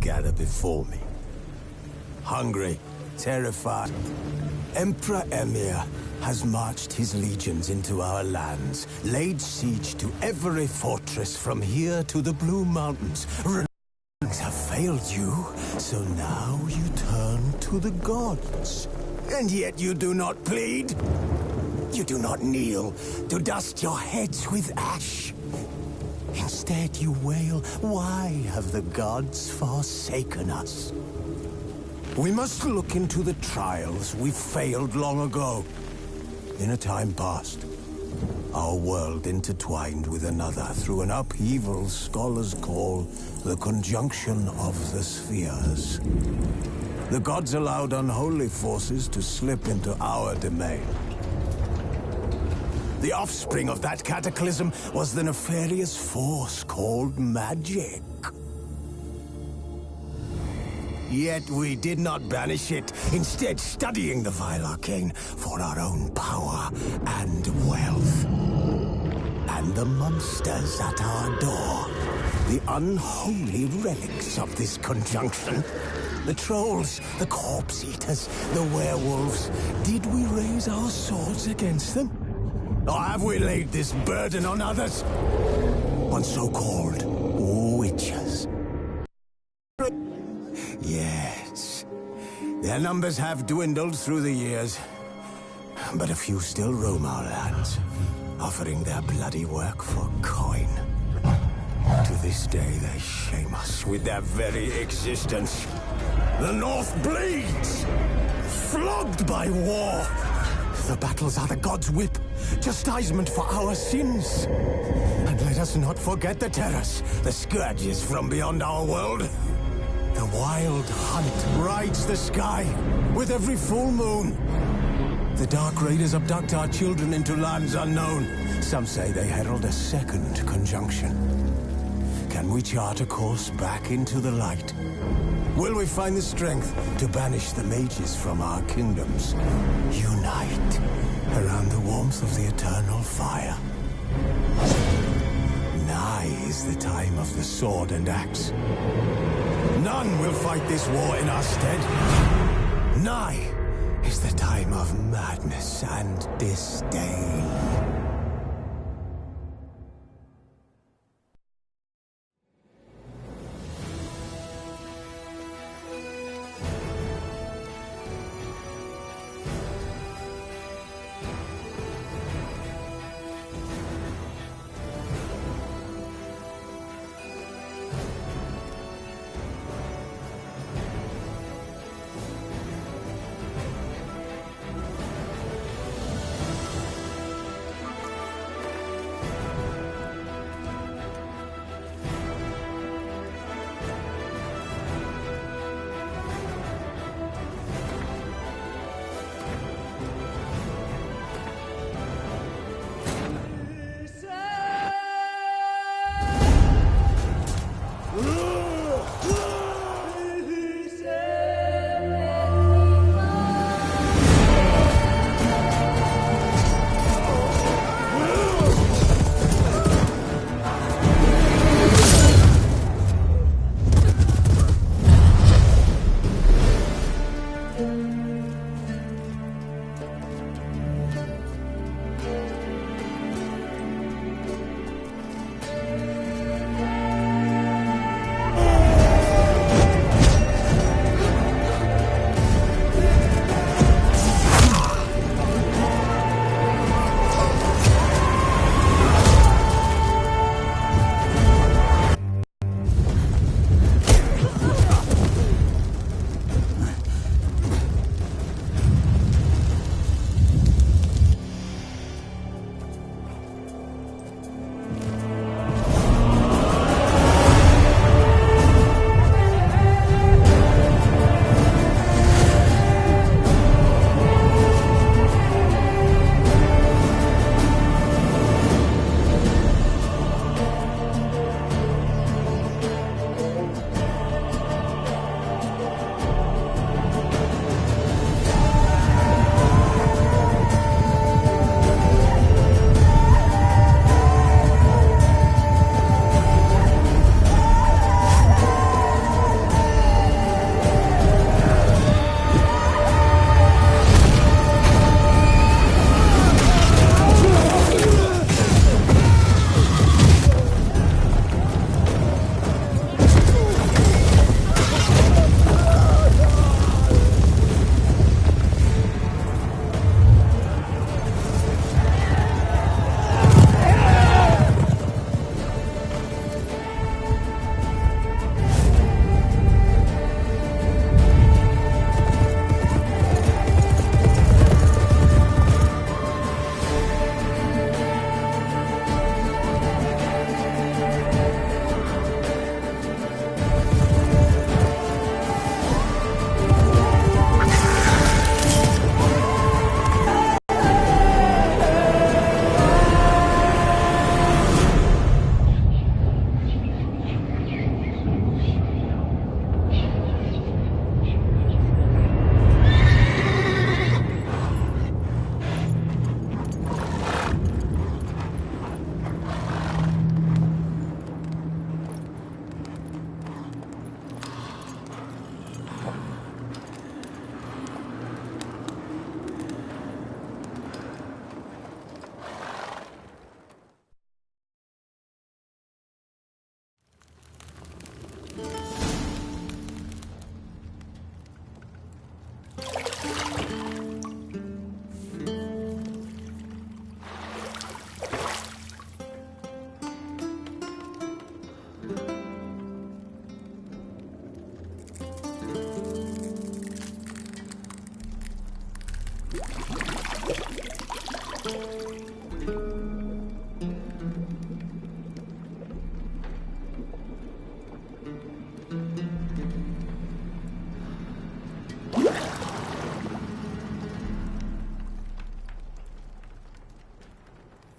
gather before me. Hungry, terrified, Emperor Emhyr has marched his legions into our lands, laid siege to every fortress from here to the Blue Mountains. Things have failed you, so now you turn to the gods. And yet you do not plead. You do not kneel to dust your heads with ash. Instead you wail, why have the gods forsaken us? We must look into the trials we failed long ago. In a time past, our world intertwined with another through an upheaval scholars call the conjunction of the spheres. The gods allowed unholy forces to slip into our domain. The offspring of that cataclysm was the nefarious force called magic. Yet we did not banish it, instead studying the vile arcane for our own power and wealth. And the monsters at our door, the unholy relics of this conjunction. The trolls, the corpse eaters, the werewolves. Did we raise our swords against them? Or have we laid this burden on others? On so-called witches? Yes. Their numbers have dwindled through the years. But a few still roam our lands, offering their bloody work for coin. To this day, they shame us with their very existence. The North bleeds, flogged by war. The battles are the gods' whip, chastisement for our sins. And let us not forget the terrors, the scourges from beyond our world. The wild hunt rides the sky with every full moon. The Dark Raiders abduct our children into lands unknown. Some say they herald a second conjunction. Can we chart a course back into the light? Will we find the strength to banish the mages from our kingdoms? Unite around the warmth of the eternal fire. Nigh is the time of the sword and axe. None will fight this war in our stead. Nigh is the time of madness and disdain.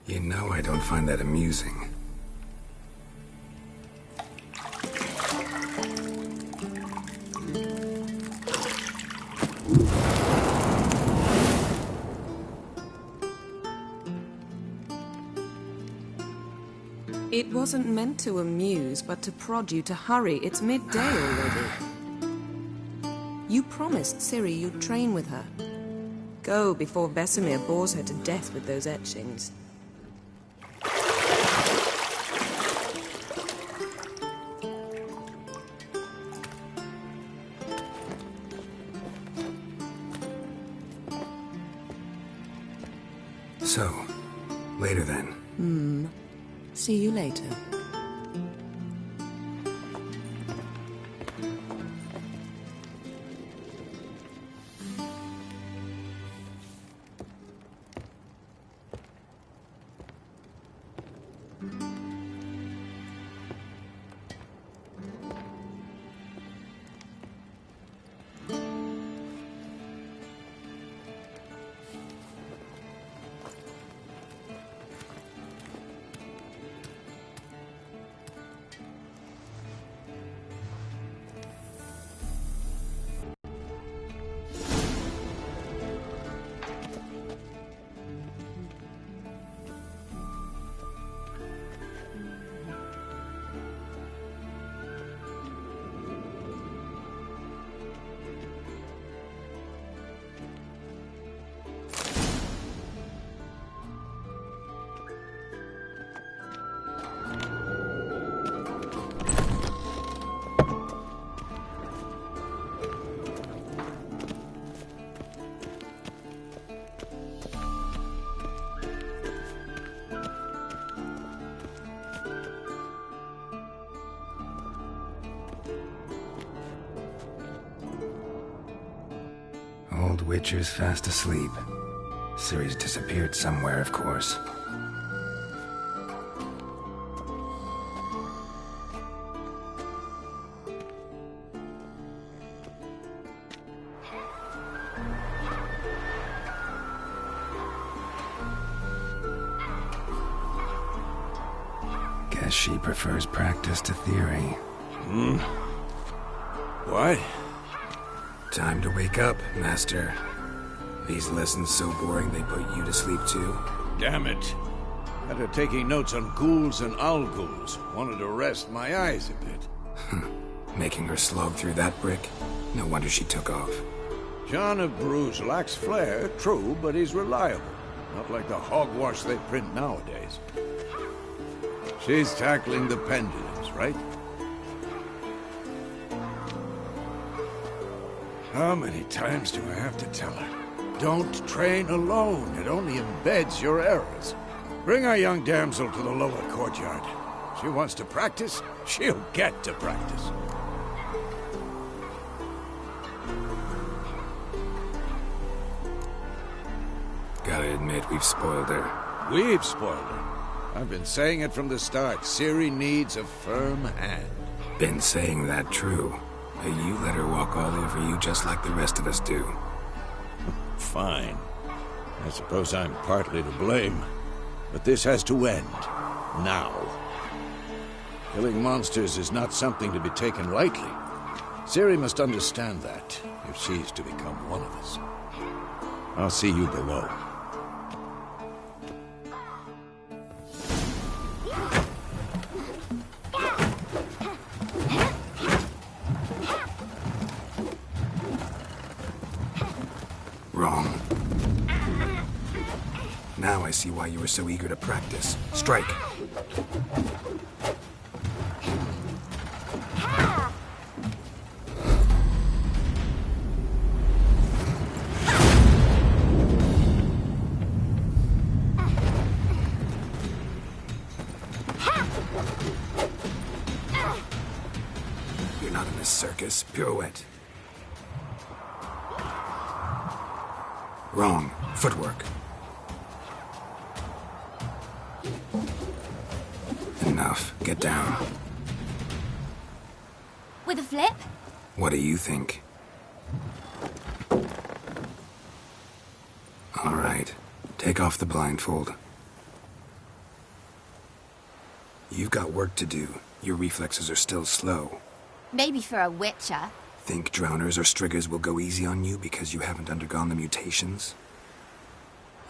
You know I don't find that amusing. It wasn't meant to amuse, but to prod you to hurry. It's midday already. You promised Ciri you'd train with her. Go before Vesemir bores her to death with those etchings. So, later then. See you later. Old Witcher's fast asleep. Ciri's disappeared somewhere, of course. Guess she prefers practice to theory. What? Time to wake up, Master. These lessons so boring they put you to sleep too? Damn it. Had her taking notes on ghouls and owl-ghouls. Wanted to rest my eyes a bit. Making her slog through that brick? No wonder she took off. John of Bruges lacks flair, true, but he's reliable. Not like the hogwash they print nowadays. She's tackling the pendulums, right? How many times do I have to tell her? Don't train alone. It only embeds your errors. Bring our young damsel to the lower courtyard. She wants to practice, she'll get to practice. Gotta admit, we've spoiled her. We've spoiled her. I've been saying it from the start. Ciri needs a firm hand. Been saying that true. You let her walk all over you just like the rest of us do. Fine. I suppose I'm partly to blame. But this has to end. Now. Killing monsters is not something to be taken lightly. Ciri must understand that, if she's to become one of us. I'll see you below. Wrong. Now I see why you were so eager to practice. Strike. You're not in this circus. Pirouette. Wrong. Footwork. Enough. Get down. With a flip? What do you think? Take off the blindfold. You've got work to do. Your reflexes are still slow. Maybe for a witcher. Think drowners or striggers will go easy on you because you haven't undergone the mutations?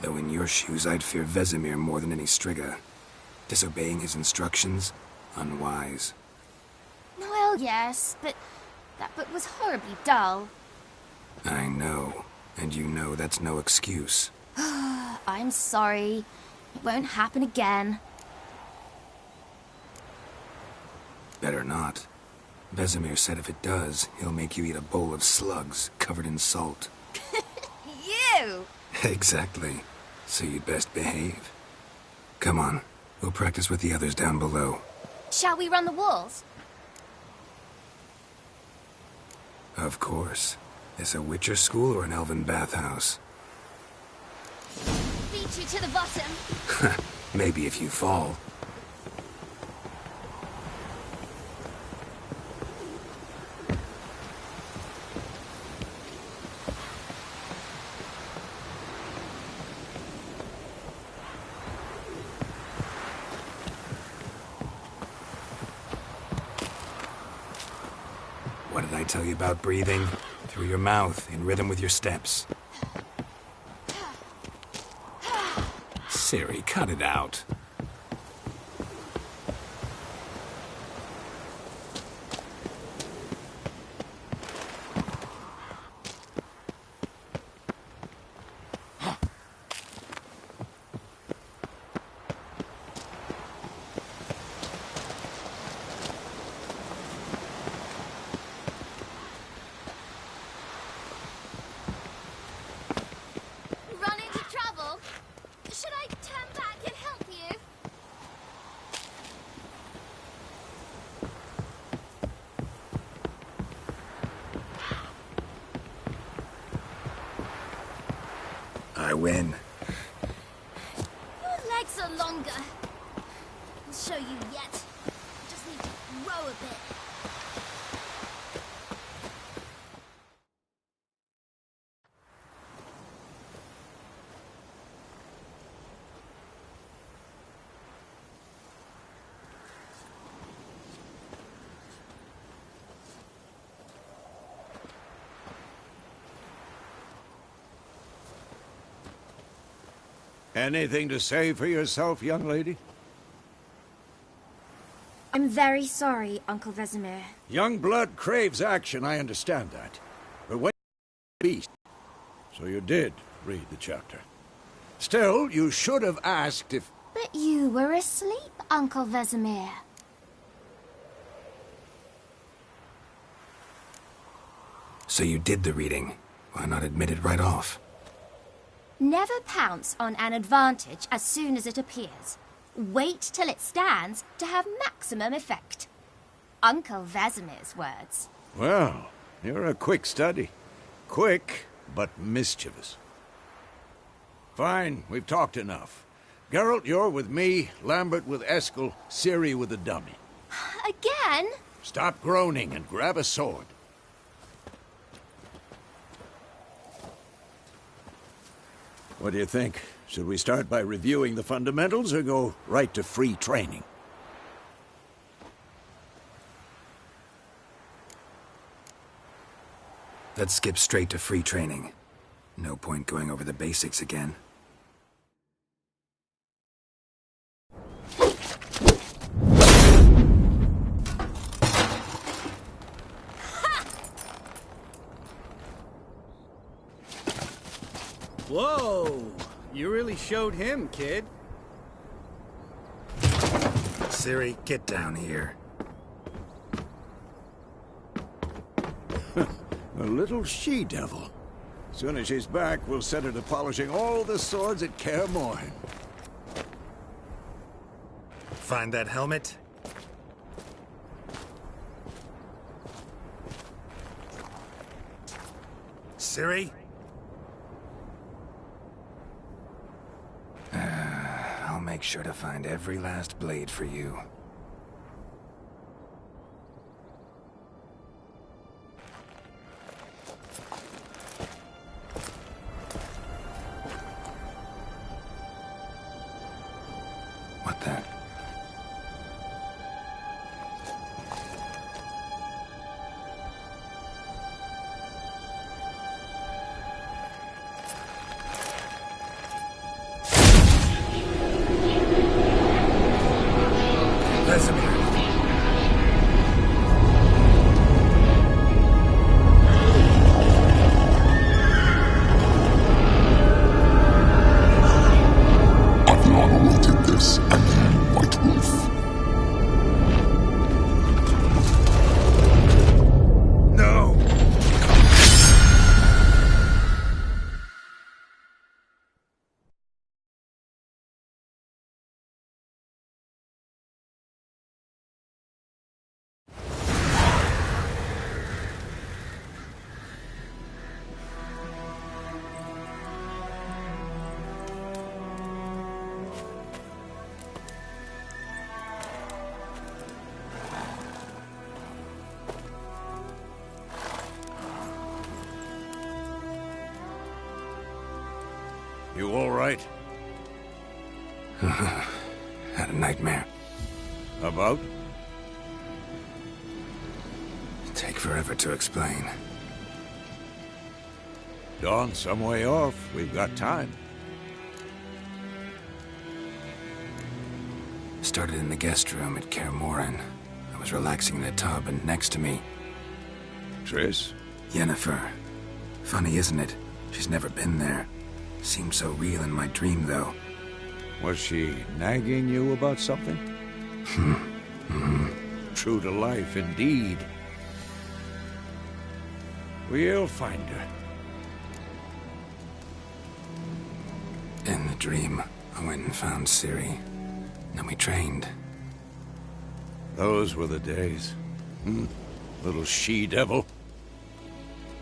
Though in your shoes, I'd fear Vesemir more than any strigger. Disobeying his instructions? Unwise. Well, yes, but that book was horribly dull. I know. And you know that's no excuse. I'm sorry. It won't happen again. Better not. Vesemir said if it does, he'll make you eat a bowl of slugs covered in salt. You! Exactly. So you'd best behave. Come on. We'll practice with the others down below. Shall we run the walls? Of course. Is a Witcher school or an elven bathhouse? Beat you to the bottom. Maybe if you fall. What did I tell you about breathing? Through your mouth, in rhythm with your steps. Ciri, cut it out. Run into trouble? Should I turn back and help you? I win. Your legs are longer. I'll show you yet. I just need to row a bit. Anything to say for yourself, young lady? I'm very sorry, Uncle Vesemir. Young blood craves action, I understand that. But when beast, so you did read the chapter. Still, you should have asked if... But you were asleep, Uncle Vesemir. So you did the reading. Why not admit it right off? Never pounce on an advantage as soon as it appears. Wait till it stands to have maximum effect. Uncle Vesemir's words. Well, you're a quick study. Quick, but mischievous. Fine, we've talked enough. Geralt, you're with me, Lambert with Eskel, Ciri with the dummy. Again? Stop groaning and grab a sword. What do you think? Should we start by reviewing the fundamentals or go right to free training? Let's skip straight to free training. No point going over the basics again. Whoa! You really showed him, kid. Ciri, get down here. A little she-devil. Soon as she's back, we'll set her to polishing all the swords at Kaer Morhen. Find that helmet? Ciri? I'll make sure to find every last blade for you. You all right? Had a nightmare. About? Take forever to explain. Dawn's some way off. We've got time. Started in the guest room at Kaer Morhen. I was relaxing in a tub, and next to me, Triss? Yennefer. Funny, isn't it? She's never been there. Seemed so real in my dream, though. Was she nagging you about something? True to life, indeed. We'll find her. In the dream, I went and found Ciri. Then we trained. Those were the days. Little she-devil.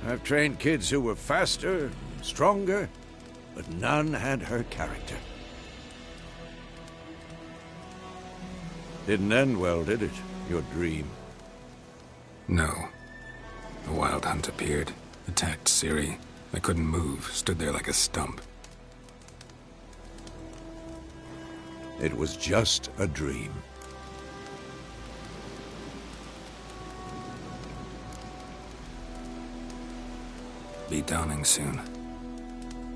I've trained kids who were faster, stronger, but none had her character. Didn't end well, did it? Your dream? No. The Wild Hunt appeared, attacked Ciri. I couldn't move, stood there like a stump. It was just a dream. Be dawning soon.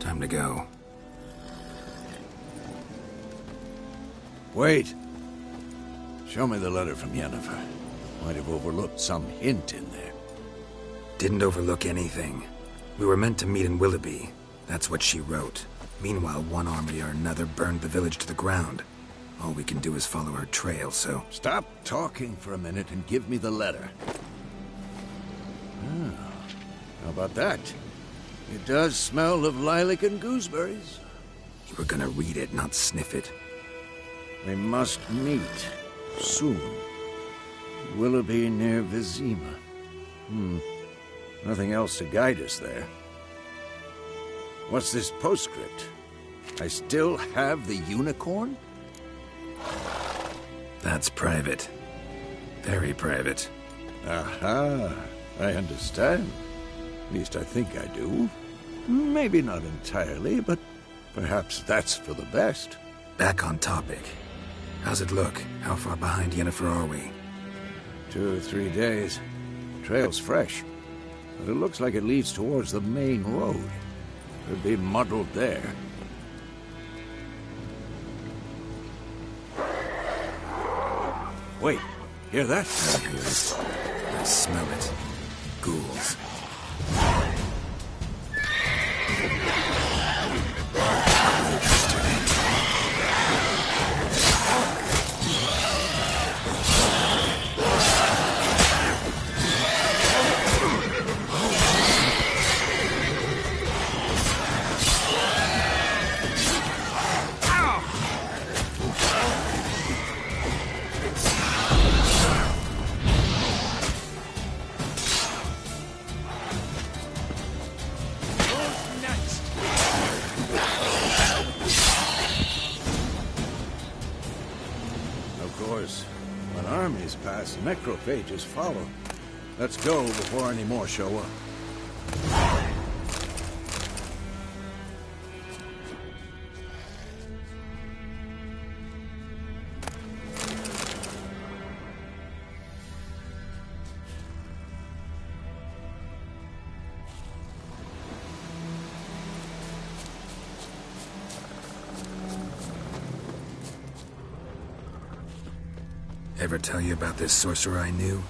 Time to go. Wait. Show me the letter from Yennefer. Might have overlooked some hint in there. Didn't overlook anything. We were meant to meet in Willoughby. That's what she wrote. Meanwhile, one army or another burned the village to the ground. All we can do is follow her trail, so... Stop talking for a minute and give me the letter. How about that? It does smell of lilac and gooseberries. You were gonna read it, not sniff it. We must meet. Soon. Willoughby near Vizima. Nothing else to guide us there. What's this postscript? I still have the unicorn? That's private. Very private. Aha, I understand. At least I think I do. Maybe not entirely, but perhaps that's for the best. Back on topic. How's it look? How far behind Yennefer are we? 2 or 3 days. Trail's fresh, but it looks like it leads towards the main road. Could be muddled there. Wait, hear that? I hear it. I smell it. Ghouls. Necrophages follow. Let's go before any more show up. Ever tell you about this sorcerer I knew?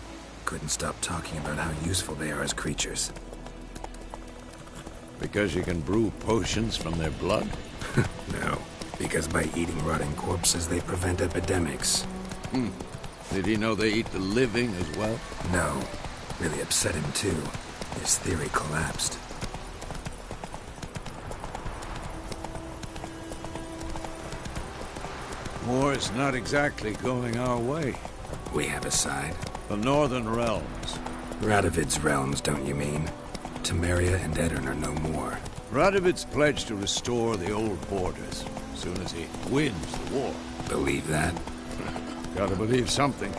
Couldn't stop talking about how useful they are as creatures. Because you can brew potions from their blood? No, because by eating rotting corpses, they prevent epidemics. Did he know they eat the living as well? No. Really upset him, too. His theory collapsed. War's not exactly going our way. We have a side. The Northern Realms. Radovid's realms, don't you mean? Temeria and Edirn are no more. Radovid's pledged to restore the old borders as soon as he wins the war. Believe that? Gotta believe something.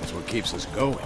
That's what keeps us going.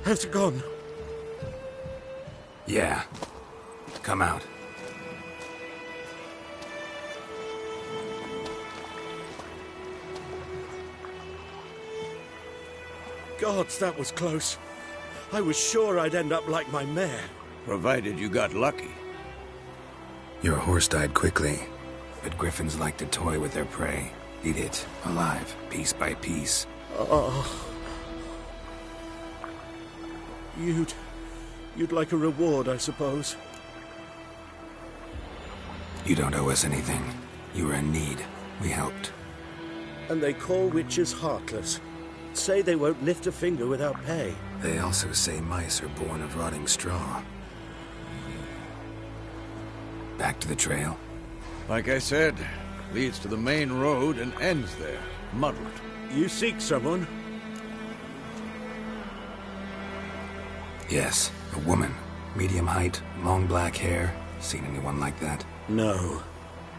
has gone. Yeah. Come out. Gods, that was close. I was sure I'd end up like my mare. Provided you got lucky. Your horse died quickly, but griffins like to toy with their prey. Eat it, alive, piece by piece. Oh. You'd like a reward, I suppose. You don't owe us anything. You were in need. We helped. And they call witches heartless. Say they won't lift a finger without pay. They also say mice are born of rotting straw. Back to the trail? Like I said, leads to the main road and ends there, muddled. You seek someone? Yes, a woman. Medium height, long black hair. Seen anyone like that? No.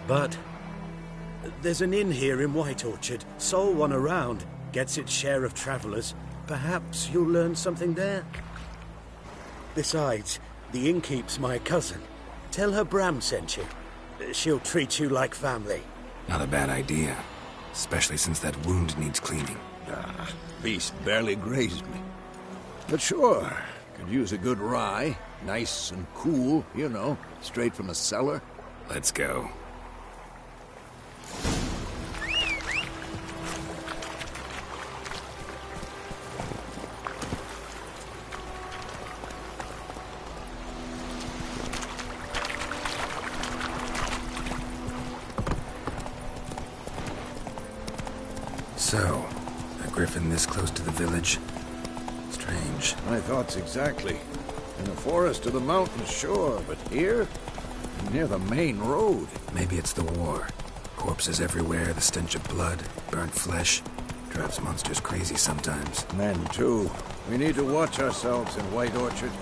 But there's an inn here in White Orchard. Sole one around. Gets its share of travelers. Perhaps you'll learn something there. Besides, the innkeep's my cousin. Tell her Bram sent you. She'll treat you like family. Not a bad idea. Especially since that wound needs cleaning. Beast barely grazed me. But sure, could use a good rye. Nice and cool, you know, straight from the cellar. Let's go. So, a griffin this close to the village? Strange. My thoughts exactly. In the forest or the mountains, sure, but here? Near the main road. Maybe it's the war. Corpses everywhere, the stench of blood, burnt flesh. Drives monsters crazy sometimes. Men, too. We need to watch ourselves in White Orchard.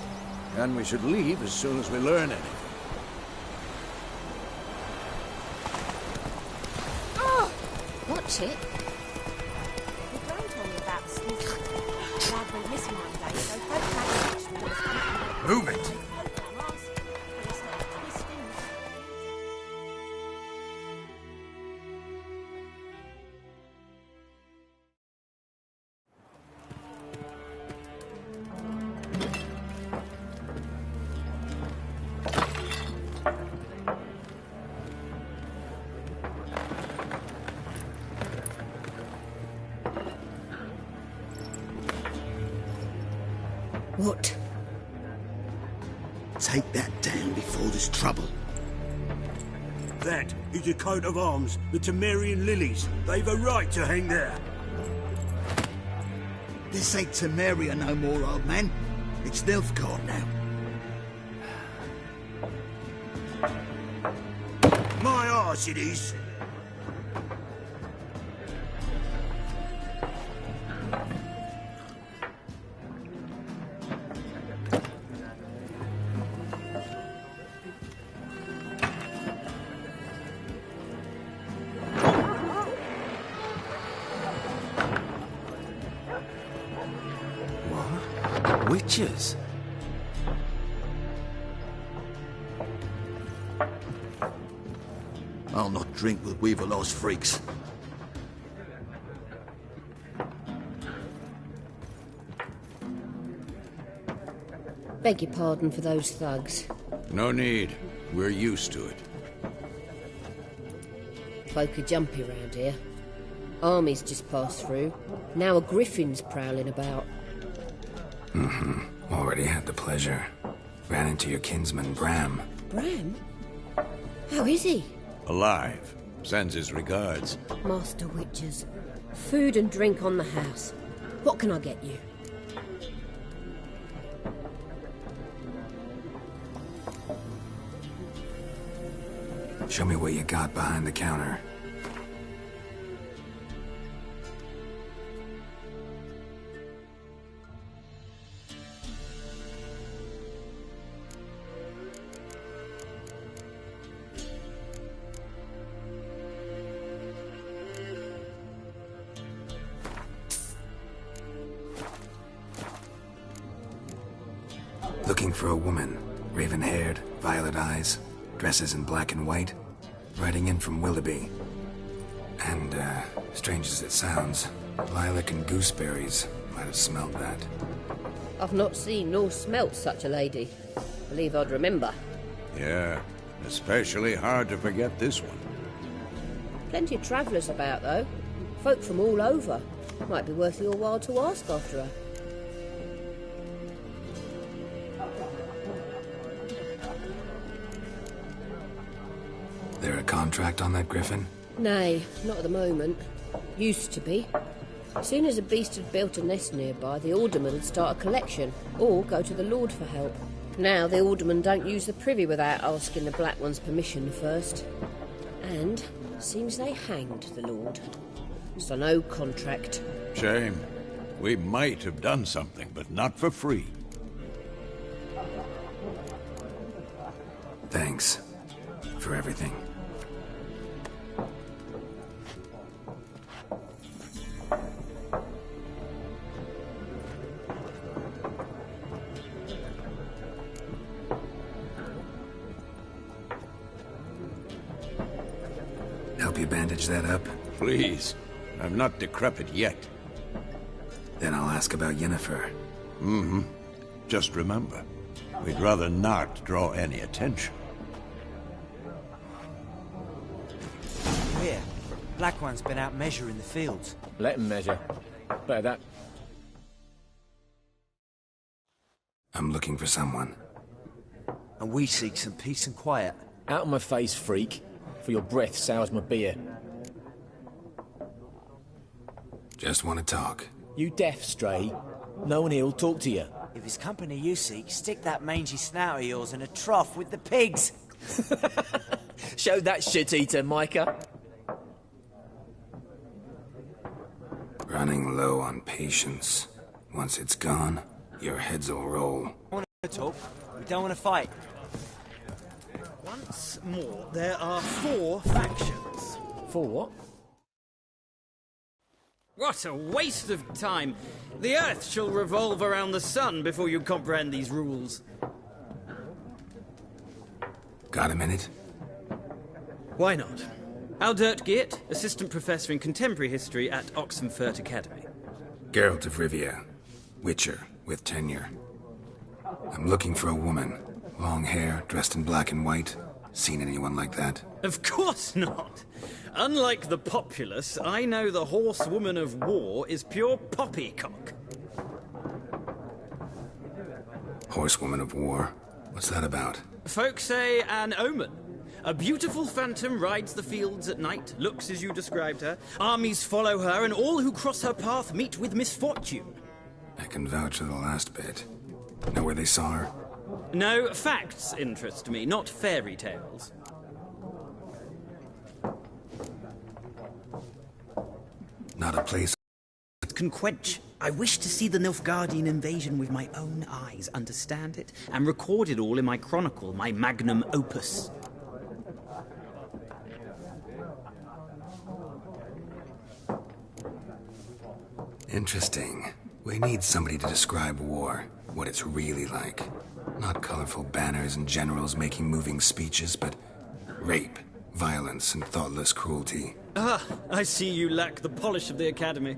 And we should leave as soon as we learn anything. Oh! Watch it. The Grand told me about the snooze. Dad went missing one day, so both had Move it! What? Take that down before there's trouble. That is a coat of arms, the Temerian lilies. They've a right to hang there. This ain't Temeria no more, old man. It's Nilfgaard now. My arse it is. Witches? I'll not drink with Weaverlaw's freaks. Beg your pardon for those thugs. No need. We're used to it. Folk are jumpy round here. Armies just passed through. Now a griffin's prowling about. Already had the pleasure. Ran into your kinsman, Bram. Bram? How is he? Alive. Sends his regards. Master Witches. Food and drink on the house. What can I get you? Show me what you got behind the counter. looking for a woman. Raven-haired, violet eyes, dresses in black and white. Riding in from Willoughby. And, strange as it sounds, lilac and gooseberries might have smelled that. I've not seen nor smelt such a lady. Believe I'd remember. Yeah, especially hard to forget this one. Plenty of travellers about, though. Folk from all over. Might be worth your while to ask after her. There a contract on that griffin? Nay, not at the moment. Used to be. As soon as a beast had built a nest nearby, the alderman would start a collection, or go to the Lord for help. Now the aldermen don't use the privy without asking the Black One's permission first. And seems they hanged the Lord. So no contract. Shame. We might have done something, but not for free. Thanks. For everything. Help you bandage that up? Please. I'm not decrepit yet. Then I'll ask about Yennefer. Mm-hmm. Just remember, we'd rather not draw any attention. Here, Black One's been out measuring the fields. Let him measure. Better that. I'm looking for someone. And we seek some peace and quiet. Out of my face, freak. For your breath sours my beer. Just want to talk. You deaf, Stray? No one here'll talk to you. If it's company you seek, stick that mangy snout of yours in a trough with the pigs. Show that shit-eater, Micah. Running low on patience. Once it's gone, your heads will roll. I want to talk. We don't want to fight. Once more, there are 4 factions. 4 what? What a waste of time! The Earth shall revolve around the sun before you comprehend these rules. Got a minute? Why not? Aldert Geert, Assistant Professor in Contemporary History at Oxenfurt Academy. Geralt of Rivia. Witcher, with tenure. I'm looking for a woman. Long hair, dressed in black and white. Seen anyone like that? Of course not! Unlike the populace, I know the horsewoman of war is pure poppycock. Horsewoman of war? What's that about? Folks say an omen. A beautiful phantom rides the fields at night, looks as you described her. Armies follow her, and all who cross her path meet with misfortune. I can vouch for the last bit. Know where they saw her? No, facts interest me, not fairy tales. Not a place Can quench. I wish to see the Nilfgaardian invasion with my own eyes, understand it, and record it all in my chronicle, my magnum opus. Interesting. We need somebody to describe war, what it's really like. Not colorful banners and generals making moving speeches, but rape, violence, and thoughtless cruelty. Ah, I see you lack the polish of the Academy.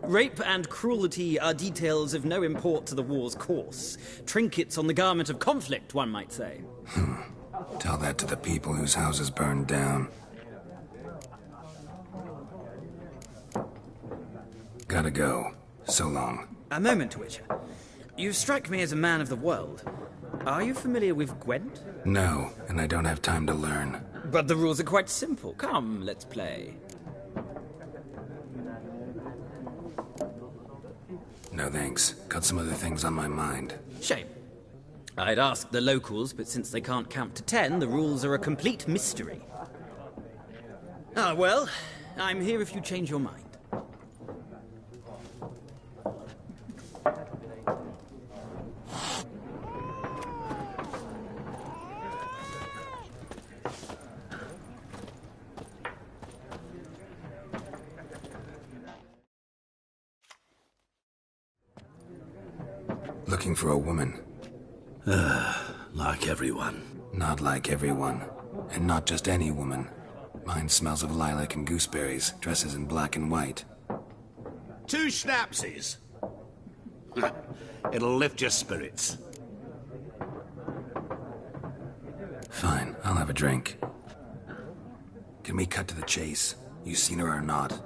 Rape and cruelty are details of no import to the war's course. Trinkets on the garment of conflict, one might say. Tell that to the people whose houses burned down. Gotta go. So long. A moment, Witcher. You strike me as a man of the world. Are you familiar with Gwent? No, and I don't have time to learn. But the rules are quite simple. Come, let's play. No thanks. Got some other things on my mind. Shame. I'd ask the locals, but since they can't count to 10, the rules are a complete mystery. Ah, well, I'm here if you change your mind. Looking for a woman. Like everyone. Not like everyone. And not just any woman. Mine smells of lilac and gooseberries, dresses in black and white. 2 schnapsies. It'll lift your spirits. Fine, I'll have a drink. Can we cut to the chase? You seen her or not?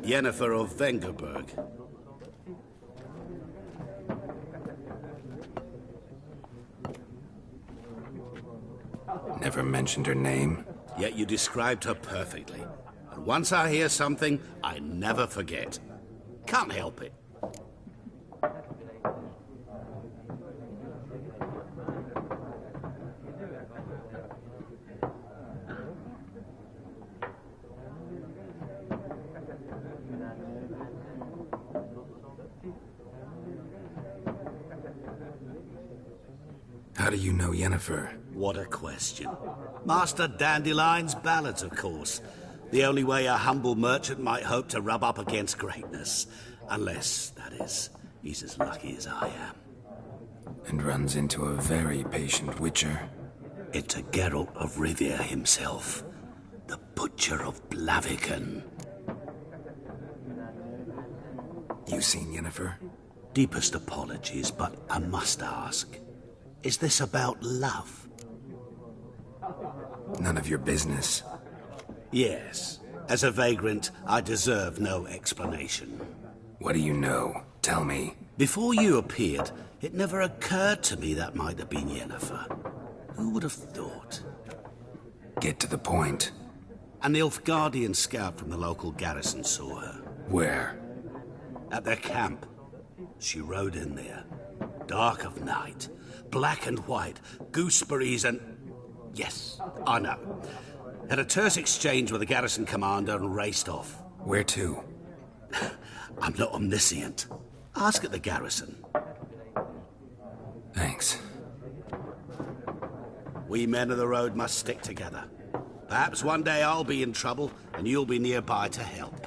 Yennefer of Vengerberg. Never mentioned her name. Yet you described her perfectly. And once I hear something, I never forget. Can't help it. How do you know Yennefer? What a question. Master Dandelion's ballads, of course. The only way a humble merchant might hope to rub up against greatness. Unless, that is, he's as lucky as I am. And runs into a very patient witcher. It's a Geralt of Rivia himself. The Butcher of Blaviken. You seen Yennefer? Deepest apologies, but I must ask. Is this about love? None of your business. Yes. As a vagrant, I deserve no explanation. What do you know? Tell me. Before you appeared, it never occurred to me that might have been Yennefer. Who would have thought? Get to the point. An Nilfgaardian scout from the local garrison saw her. Where? At their camp. She rode in there. Dark of night. Black and white. Gooseberries and... Yes, I know. Had a terse exchange with the garrison commander and raced off. Where to? I'm not omniscient. Ask at the garrison. Thanks. We men of the road must stick together. Perhaps one day I'll be in trouble and you'll be nearby to help.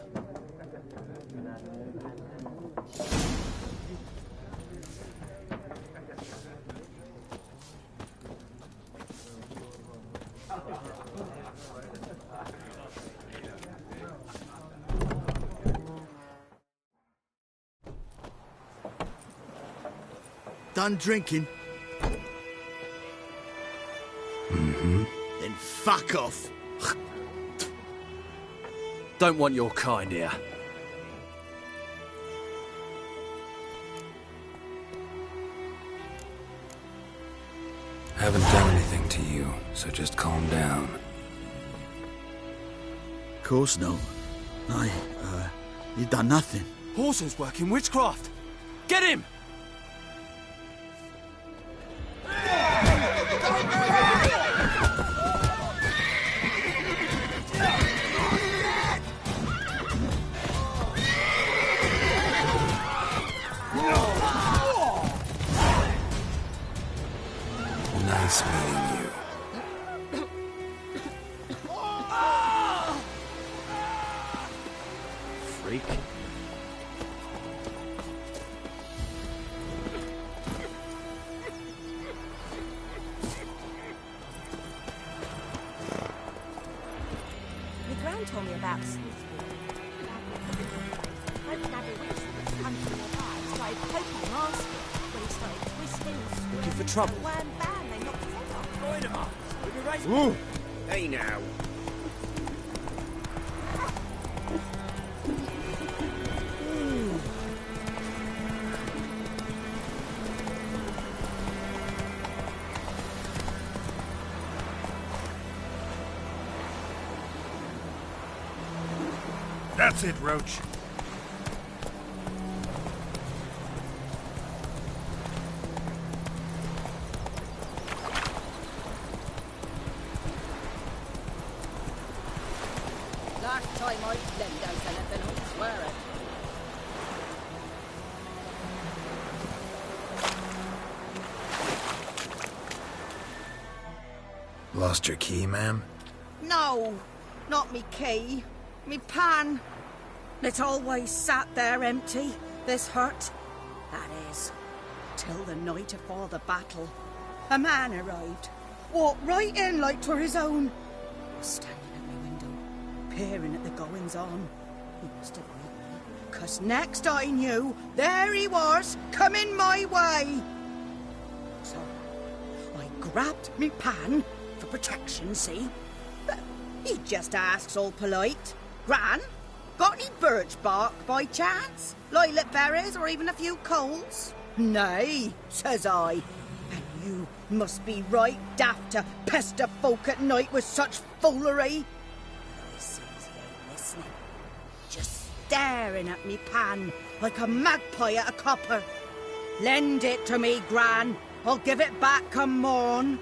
Done drinking? Mm-hmm. Then fuck off. Don't want your kind here. Haven't done anything to you, so just calm down. Course no. You done nothing. Horson's working witchcraft. Get him! Nice meeting you. Freak. The ground told me about Looking for trouble. Ooh. Hey now. That's it, Roach. Last time I lend out anything, I swear it. Lost your key, ma'am? No, not me key. Me pan. It always sat there empty. This hurt. That is. till the night afore the battle, a man arrived, walked right in like 'twere his own. I was standing at my window, peering at the goings-on. He must have read me, 'cause next I knew, there he was, coming my way. So, I grabbed me pan, for protection, see? But he just asks all polite, "Gran, got any birch bark by chance? Lilac berries or even a few coals?" "Nay," says I. "And you must be right daft to pester folk at night with such foolery." I sees you listening, just staring at me pan like a magpie at a copper. "Lend it to me, Gran. I'll give it back come morn."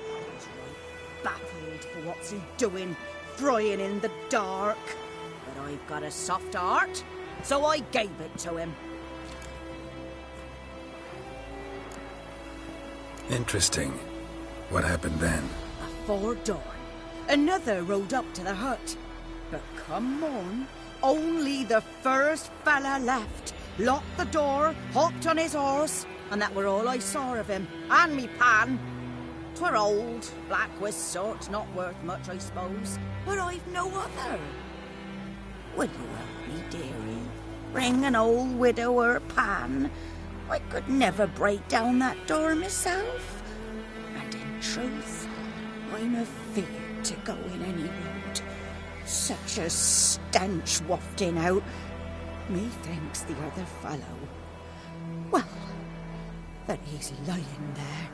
I was right baffled for what's he doing, frying in the dark. But I've got a soft heart, so I gave it to him. Interesting. What happened then? Afore dawn, another rode up to the hut. But come morn, only the first fella left, locked the door, hopped on his horse, and that were all I saw of him, and me pan. 'Twere old, black with sort, not worth much, I suppose, but I've no other. Will you help me, dearie? Bring an old widower pan. I could never break down that door myself. And in truth, I'm afeard to go in any road. Such a stench wafting out. Methinks the other fellow, well, that he's lying there.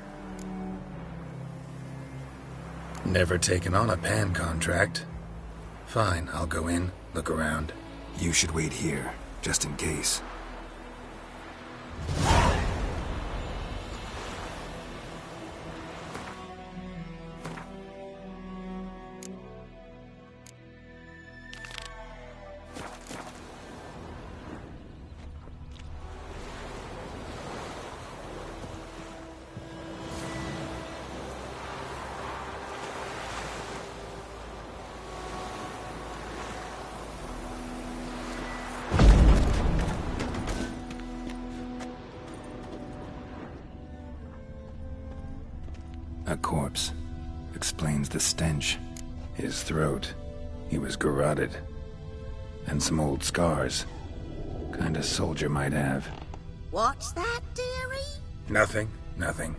Never taken on a pan contract. Fine, I'll go in, look around. You should wait here, just in case. A corpse. Explains the stench. His throat. He was garroted. And some old scars. Kind of soldier might have. What's that, dearie? Nothing.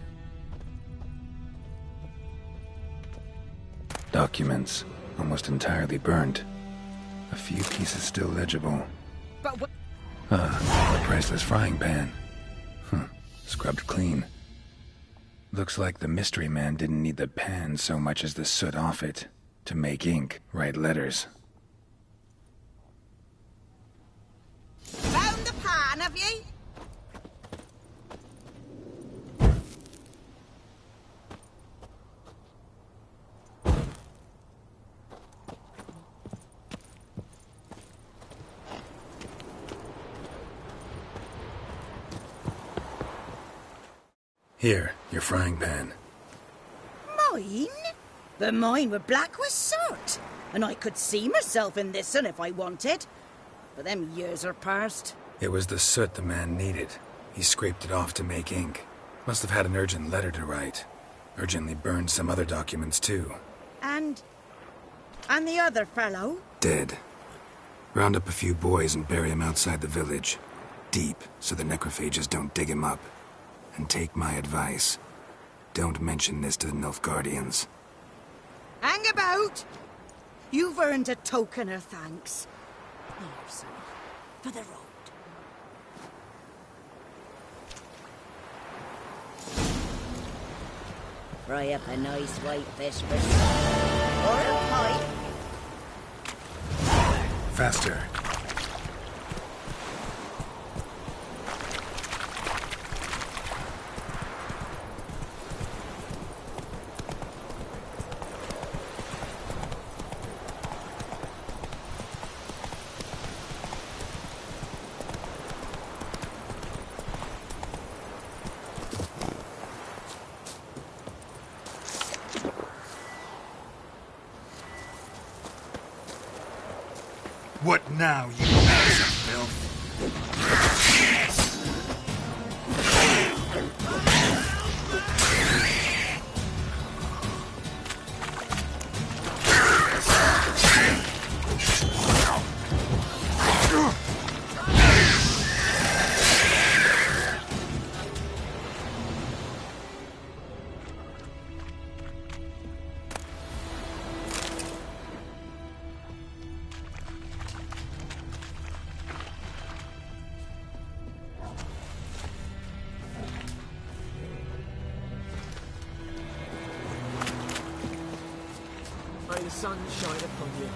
Documents. Almost entirely burnt. A few pieces still legible. But what? A priceless frying pan. Scrubbed clean. Looks like the mystery man didn't need the pan so much as the soot off it. To make ink, write letters. Found the pan, have ye? Here, your frying pan. Mine? But mine were black with soot, and I could see myself in this one if I wanted. But them years are past. It was the soot the man needed. He scraped it off to make ink. Must have had an urgent letter to write. Urgently burned some other documents too. And the other fellow? Dead. Round up a few boys and bury him outside the village. Deep, so the necrophages don't dig him up. And take my advice. Don't mention this to the Nilfgaardians. Hang about! You've earned a token of thanks. Here, son, for the road. Fry up a nice white fish for or a pie. Faster. What now, you mass of filth? May the sun shine upon you.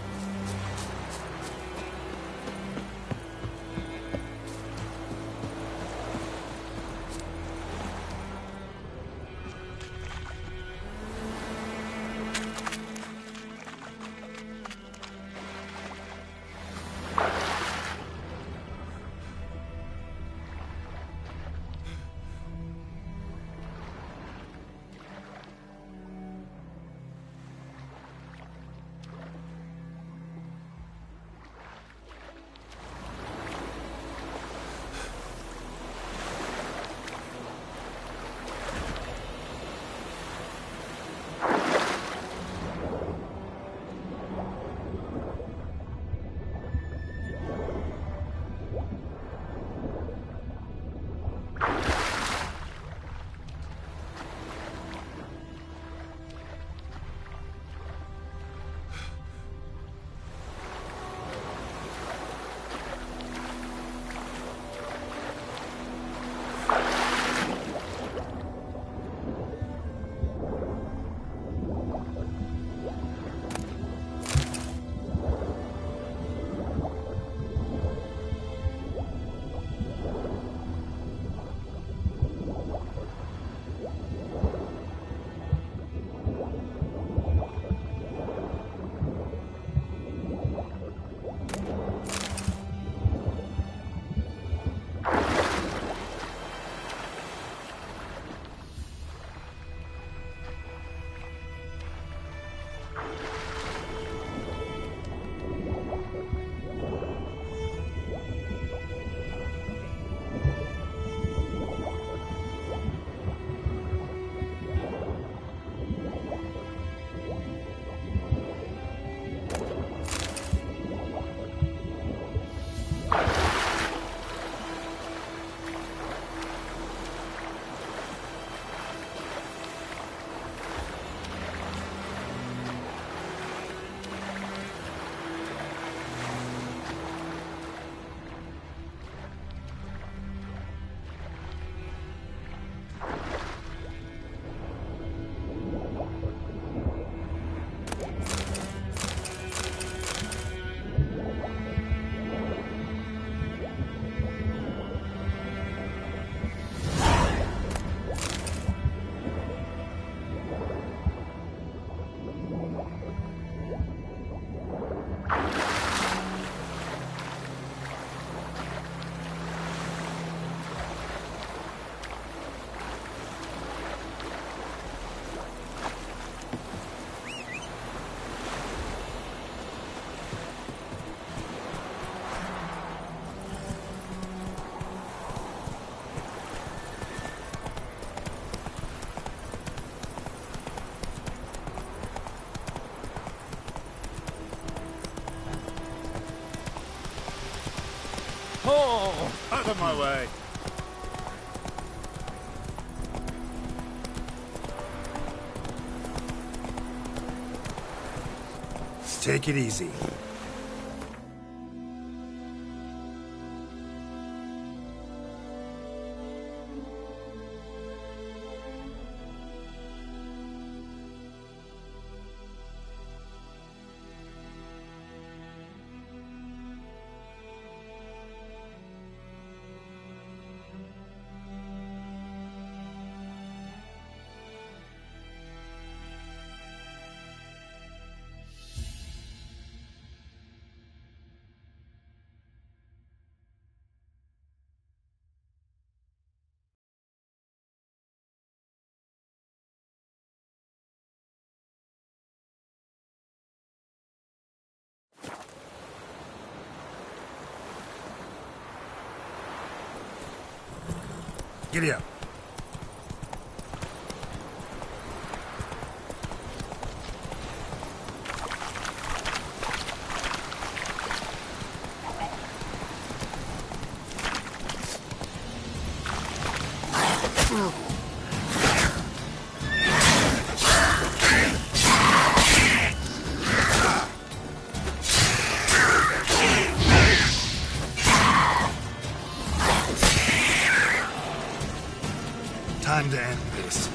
Oh! Out of my way! Just take it easy. Giddy up. time to end this.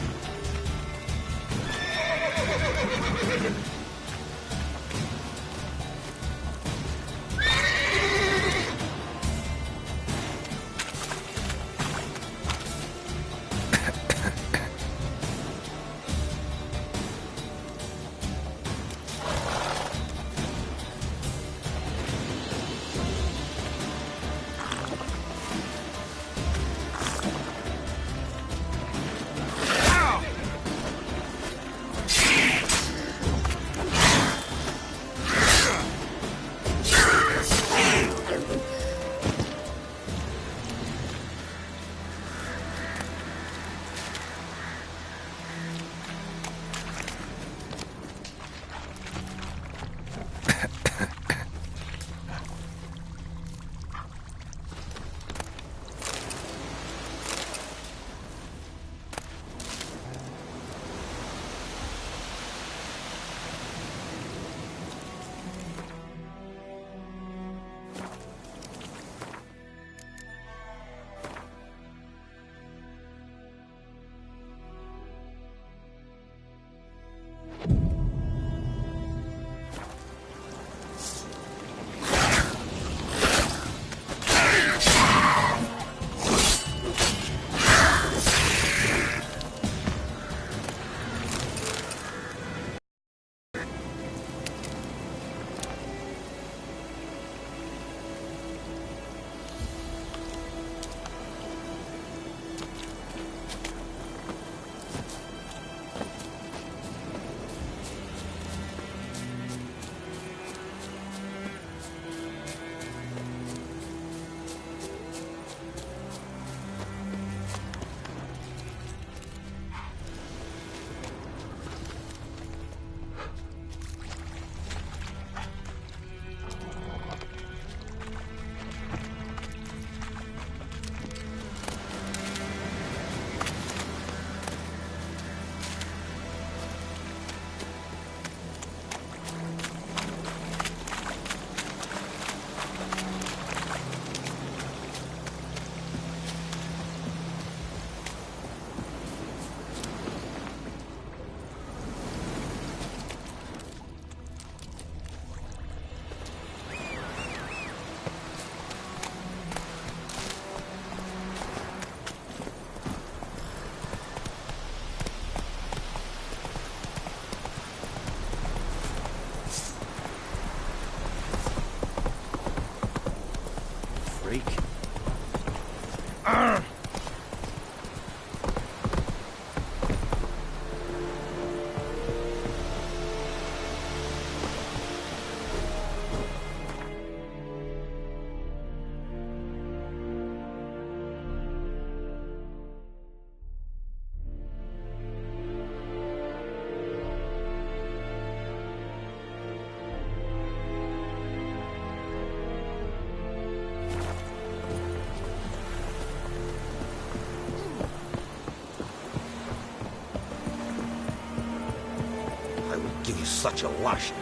Give you such a lashing.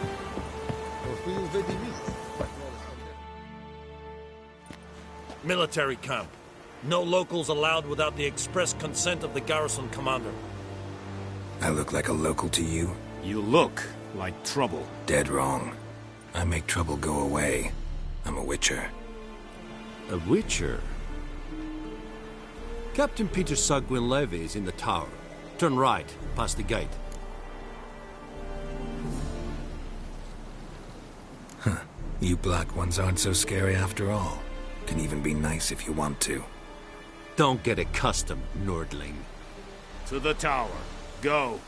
Military camp. No locals allowed without the express consent of the garrison commander. I look like a local to you? You look like trouble. Dead wrong. I make trouble go away. I'm a witcher. A witcher? Captain Peter Sagwin Levy is in the tower. Turn right, past the gate. Huh. You black ones aren't so scary after all. Can even be nice if you want to. Don't get accustomed, Nordling. To the tower. Go.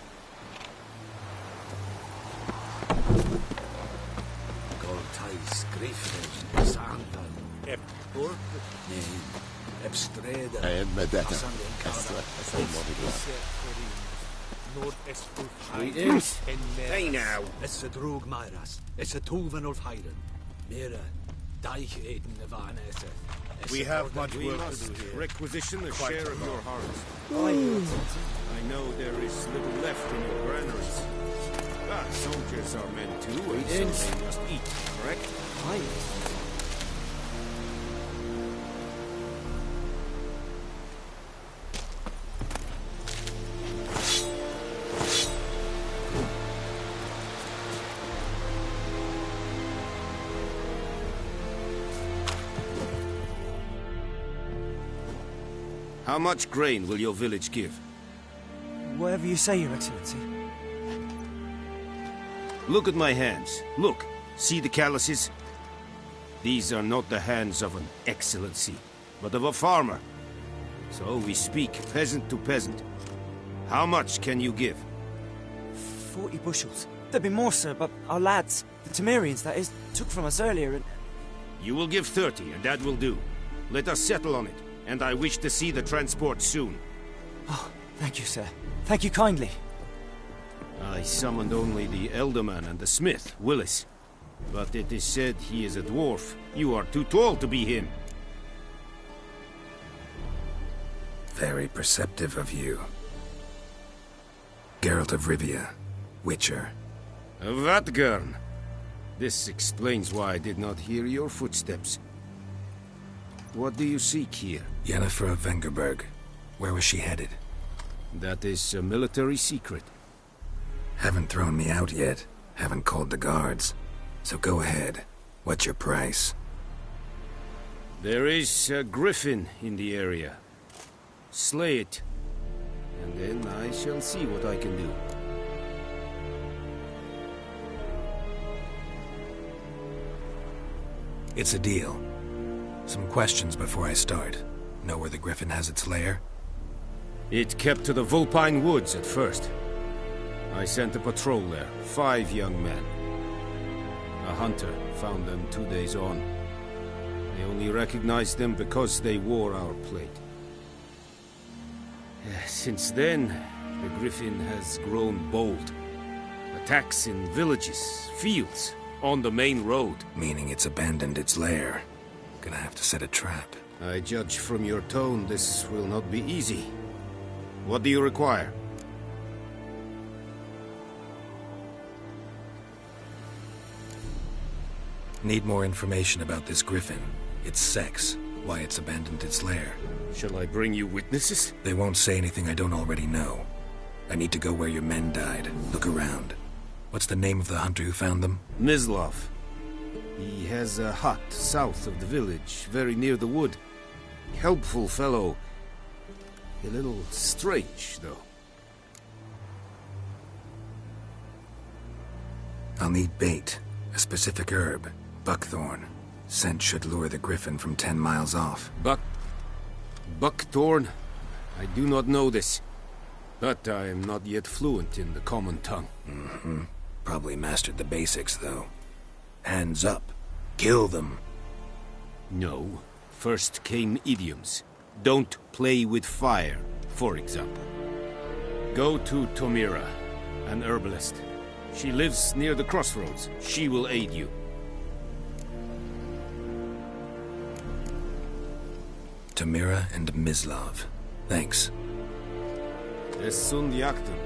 Greetings. Hey now. It's a drug myras. It's a tuvan of Hiren. Mira. We have much work to do here. Requisition the share of your harvest. I know there is little left in your granaries. But soldiers are men too, and so they must eat, correct? How much grain will your village give? Whatever you say, Your Excellency. Look at my hands. Look. See the calluses? These are not the hands of an excellency, but of a farmer. So we speak peasant to peasant. How much can you give? 40 bushels. There'd be more, sir, but our lads, the Temerians, that is, took from us earlier and... You will give 30, and that will do. Let us settle on it, and I wish to see the transport soon. Oh, thank you, sir. Thank you kindly. I summoned only the Elderman and the smith, Willis. But it is said he is a dwarf. You are too tall to be him. Very perceptive of you. Geralt of Rivia, Witcher. Vatgern. This explains why I did not hear your footsteps. What do you seek here? Yennefer of Vengerberg. Where was she headed? That is a military secret. Haven't thrown me out yet. Haven't called the guards. So go ahead. What's your price? There is a griffin in the area. Slay it. And then I shall see what I can do. It's a deal. Some questions before I start. Know where the griffin has its lair? It kept to the Vulpine Woods at first. I sent a patrol there, 5 young men. A hunter found them 2 days on. They only recognized them because they wore our plate. Since then, the griffin has grown bold. Attacks in villages, fields, on the main road. Meaning it's abandoned its lair. Gonna have to set a trap. I judge from your tone this will not be easy. What do you require? Need more information about this griffin. Its sex, why it's abandoned its lair. Shall I bring you witnesses? They won't say anything I don't already know. I need to go where your men died. Look around. What's the name of the hunter who found them? Mislav. He has a hut south of the village, very near the wood. Helpful fellow. A little strange, though. I'll need bait. A specific herb. Buckthorn. Scent should lure the griffin from 10 miles off. Buckthorn? I do not know this. But I am not yet fluent in the common tongue. Mm-hmm. Probably mastered the basics, though. Hands up. Kill them. No. First came idioms. Don't play with fire, for example. Go to Tomira, an herbalist. She lives near the crossroads. She will aid you. Tomira and Mislav. Thanks. Es sunt jactum.